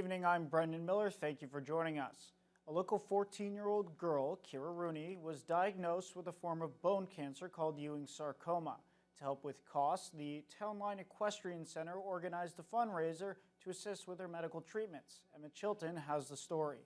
evening, I'm Brendan Miller. Thank you for joining us. A local 14-year-old girl, Kira Rooney, was diagnosed with a form of bone cancer called Ewing sarcoma. To help with costs, the Town Line Equestrian Center organized a fundraiser to assist with her medical treatments. Emma Chilton has the story.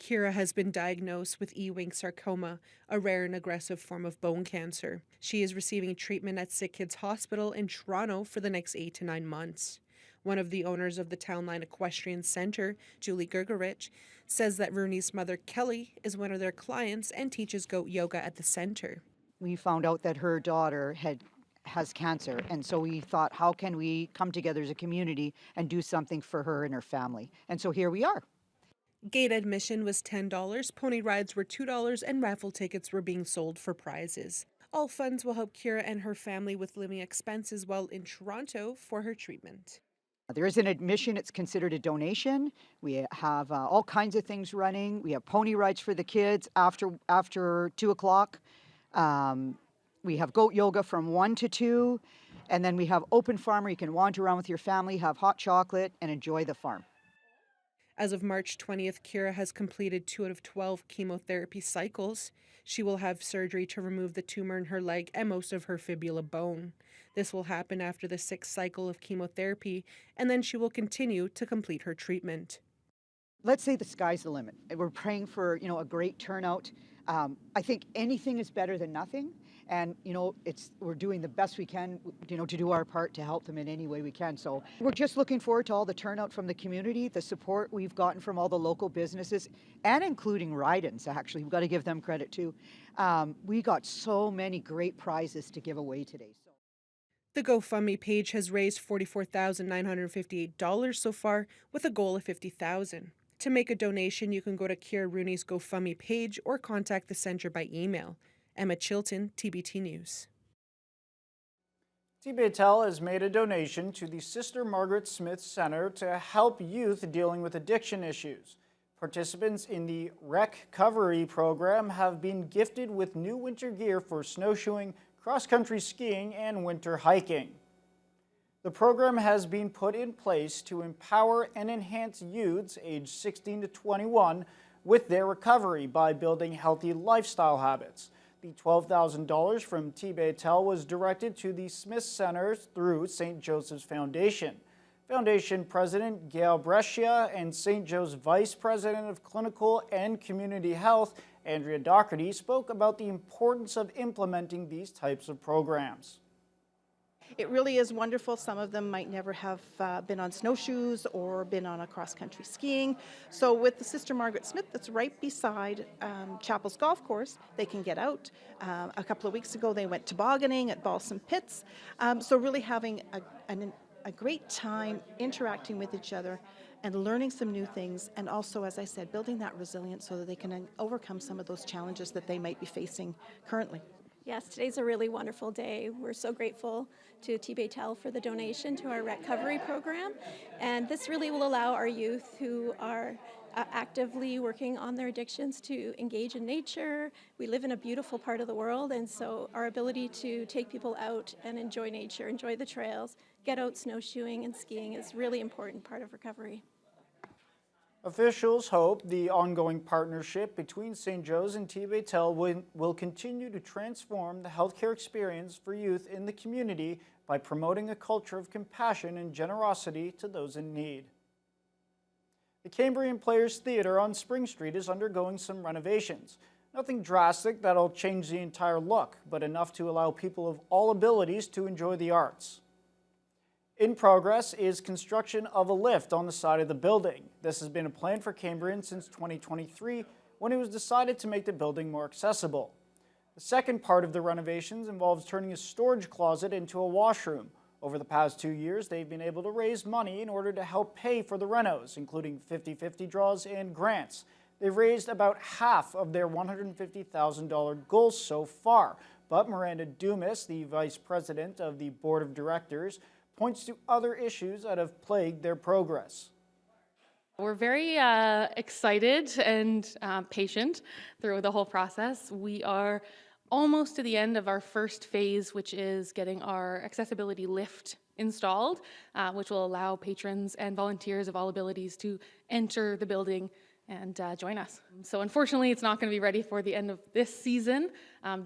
Kira has been diagnosed with Ewing sarcoma, a rare and aggressive form of bone cancer. She is receiving treatment at Sick Kids Hospital in Toronto for the next 8 to 9 months. One of the owners of the Town Line Equestrian Center, Julie Gergerich, says that Rooney's mother, Kelly, is one of their clients and teaches goat yoga at the center. We found out that her daughter has cancer, and so we thought, how can we come together as a community and do something for her and her family? And so here we are. Gate admission was $10, pony rides were $2, and raffle tickets were being sold for prizes. All funds will help Kira and her family with living expenses while in Toronto for her treatment. There is an admission, it's considered a donation. We have all kinds of things running. We have pony rides for the kids after 2 o'clock. We have goat yoga from 1 to 2. And then we have open farm where you can wander around with your family, have hot chocolate, and enjoy the farm. As of March 20th, Kira has completed 2 out of 12 chemotherapy cycles. She will have surgery to remove the tumor in her leg and most of her fibula bone. This will happen after the 6th cycle of chemotherapy, and then she will continue to complete her treatment. Let's say the sky's the limit. We're praying for, a great turnout. I think anything is better than nothing. And, we're doing the best we can, to do our part to help them in any way we can. So we're just looking forward to all the turnout from the community, the support we've gotten from all the local businesses, and including ride-ins, actually. We've got to give them credit too. We got so many great prizes to give away today. The GoFundMe page has raised $44,958 so far, with a goal of $50,000. To make a donation, you can go to Kira Rooney's GoFundMe page or contact the center by email. Emma Chilton, TBT News. TBT has made a donation to the Sister Margaret Smith Center to help youth dealing with addiction issues. Participants in the Recovery program have been gifted with new winter gear for snowshoeing, cross-country skiing, and winter hiking. The program has been put in place to empower and enhance youths aged 16 to 21 with their recovery by building healthy lifestyle habits. The $12,000 from TBT was directed to the Smith Center through St. Joseph's Foundation. Foundation President Gail Brescia and St. Joe's Vice President of Clinical and Community Health, Andrea Doherty, spoke about the importance of implementing these types of programs. It really is wonderful. Some of them might never have been on snowshoes or been on a cross-country skiing. So with the Sister Margaret Smith that's right beside Chapel's Golf Course, they can get out. A couple of weeks ago, they went tobogganing at Balsam Pits. So really having a great time interacting with each other and learning some new things, and also, as I said, building that resilience so that they can overcome some of those challenges that they might be facing currently. Yes, today's a really wonderful day. We're so grateful to TBT for the donation to our recovery program, and this really will allow our youth who are actively working on their addictions to engage in nature. We live in a beautiful part of the world, and so our ability to take people out and enjoy nature, enjoy the trails, get out snowshoeing and skiing is a really important part of recovery. Officials hope the ongoing partnership between St. Joe's and TBT will continue to transform the healthcare experience for youth in the community by promoting a culture of compassion and generosity to those in need. The Cambrian Players Theatre on Spring Street is undergoing some renovations. Nothing drastic that'll change the entire look, but enough to allow people of all abilities to enjoy the arts. In progress is construction of a lift on the side of the building. This has been a plan for Cambrian since 2023, when it was decided to make the building more accessible. The second part of the renovations involves turning a storage closet into a washroom. Over the past 2 years, they've been able to raise money in order to help pay for the renos, including 50-50 draws and grants. They've raised about half of their $150,000 goal so far, but Miranda Dumas, the Vice President of the Board of Directors, points to other issues that have plagued their progress. We're very excited and patient through the whole process. We are almost to the end of our first phase, which is getting our accessibility lift installed, which will allow patrons and volunteers of all abilities to enter the building and join us. So unfortunately, it's not going to be ready for the end of this season,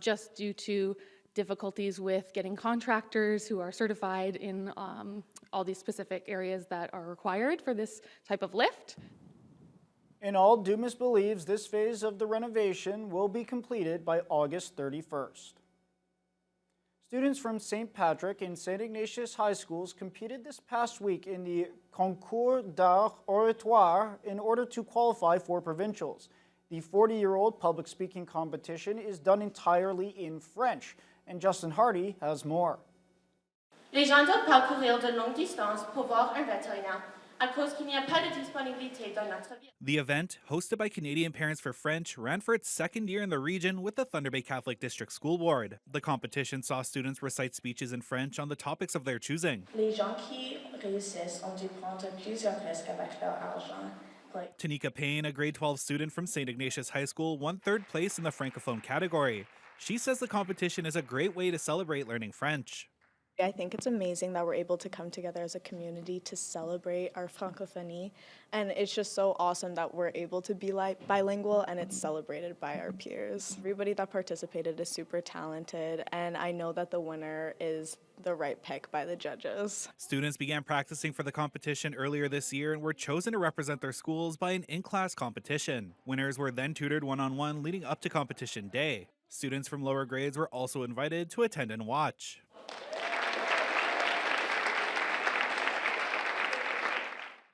just due to difficulties with getting contractors who are certified in all these specific areas that are required for this type of lift. In all, Dumas believes this phase of the renovation will be completed by August 31st. Students from St. Patrick and St. Ignatius High Schools competed this past week in the Concours d'Art Oratoire in order to qualify for provincials. The 40-year-old public speaking competition is done entirely in French, and Justin Hardy has more. Les gens doivent parcourir de longues distances pour voir un vétérinaire à cause qu'il n'y a pas de disponibilité dans notre ville. The event, hosted by Canadian Parents for French, ran for its second year in the region with the Thunder Bay Catholic District School Board. The competition saw students recite speeches in French on the topics of their choosing. Les gens qui réussissent ont dû prendre plusieurs risques avec leur argent. Tanika Payne, a grade 12 student from St. Ignatius High School, won third place in the Francophone category. She says the competition is a great way to celebrate learning French. I think it's amazing that we're able to come together as a community to celebrate our francophonie, and it's just so awesome that we're able to be bilingual and it's celebrated by our peers. Everybody that participated is super talented, and I know that the winner is the right pick by the judges. Students began practicing for the competition earlier this year and were chosen to represent their schools by an in-class competition. Winners were then tutored one-on-one leading up to competition day. Students from lower grades were also invited to attend and watch.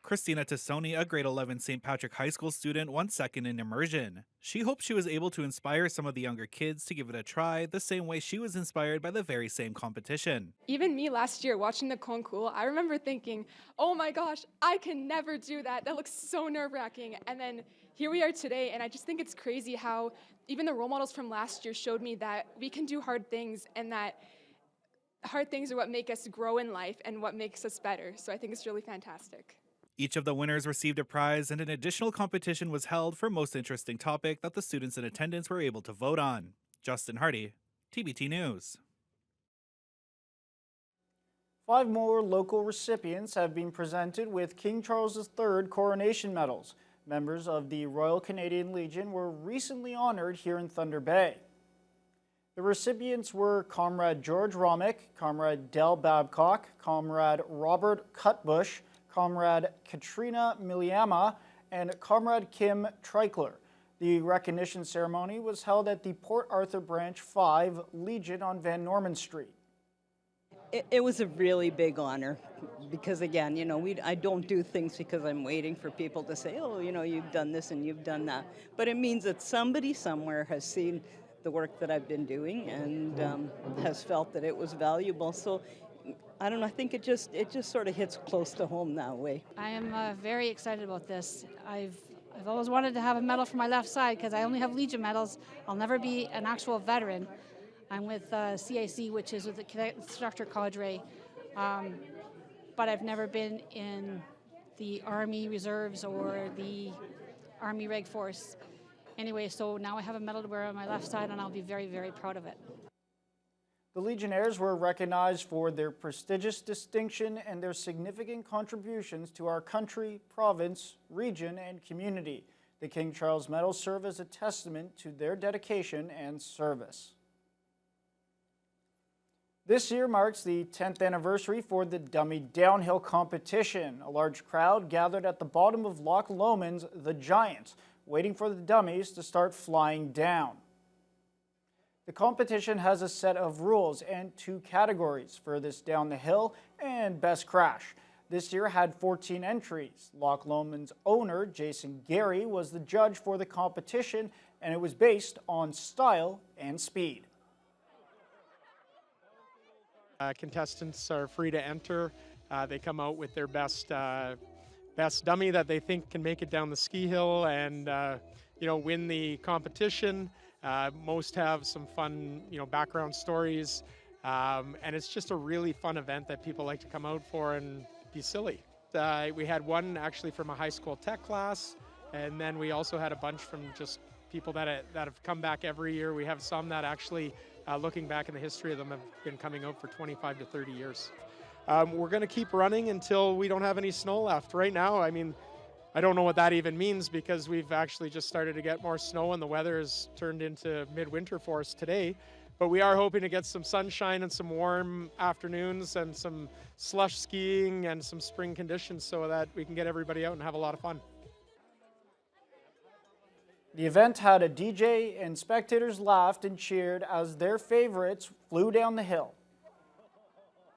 Christina Tassoni, a grade 11 St. Patrick High School student, won second in immersion. She hoped she was able to inspire some of the younger kids to give it a try the same way she was inspired by the very same competition. Even me last year watching the concours, I remember thinking, oh my gosh, I can never do that. That looks so nerve-wracking. And then here we are today, and I just think it's crazy how even the role models from last year showed me that we can do hard things, and that hard things are what make us grow in life and what makes us better. So I think it's really fantastic. Each of the winners received a prize, and an additional competition was held for most interesting topic that the students in attendance were able to vote on. Justin Hardy, TBT News. 5 more local recipients have been presented with King Charles III coronation medals. Members of the Royal Canadian Legion were recently honored here in Thunder Bay. The recipients were Comrade George Romick, Comrade Del Babcock, Comrade Robert Cutbush, Comrade Katrina Miliama, and Comrade Kim Treichler. The recognition ceremony was held at the Port Arthur Branch 5 Legion on Van Norman Street. It was a really big honor because, again, you know, I don't do things because I'm waiting for people to say, oh, you know, you've done this and you've done that. But it means that somebody somewhere has seen the work that I've been doing and has felt that it was valuable. So I don't know, I think it just sort of hits close to home that way. I am very excited about this. I've always wanted to have a medal for my left side because I only have Legion medals. I'll never be an actual veteran. I'm with CIC, which is with the Cadet Instructor Cadre, but I've never been in the Army Reserves or the Army Reg Force. Anyway, so now I have a medal to wear on my left side, and I'll be very, very proud of it. The Legionnaires were recognized for their prestigious distinction and their significant contributions to our country, province, region, and community. The King Charles Medals serve as a testament to their dedication and service. This year marks the 10th anniversary for the Dummy Downhill competition. A large crowd gathered at the bottom of Loch Lomond's The Giant, waiting for the dummies to start flying down. The competition has a set of rules and 2 categories: furthest down the hill and best crash. This year had 14 entries. Loch Lomond's owner, Jason Gary, was the judge for the competition, and it was based on style and speed. Contestants are free to enter. They come out with their best dummy that they think can make it down the ski hill and win the competition. Most have some fun, background stories, and it's just a really fun event that people like to come out for and be silly. We had one actually from a high school tech class, and then we also had a bunch from just people that have come back every year. We have some that actually, looking back in the history of them, have been coming out for 25 to 30 years. we're going to keep running until we don't have any snow left. Right now, I mean, I don't know what that even means because we've actually just started to get more snow and the weather has turned into midwinter for us today. But we are hoping to get some sunshine and some warm afternoons and some slush skiing and some spring conditions so that we can get everybody out and have a lot of fun. The event had a DJ and spectators laughed and cheered as their favorites flew down the hill.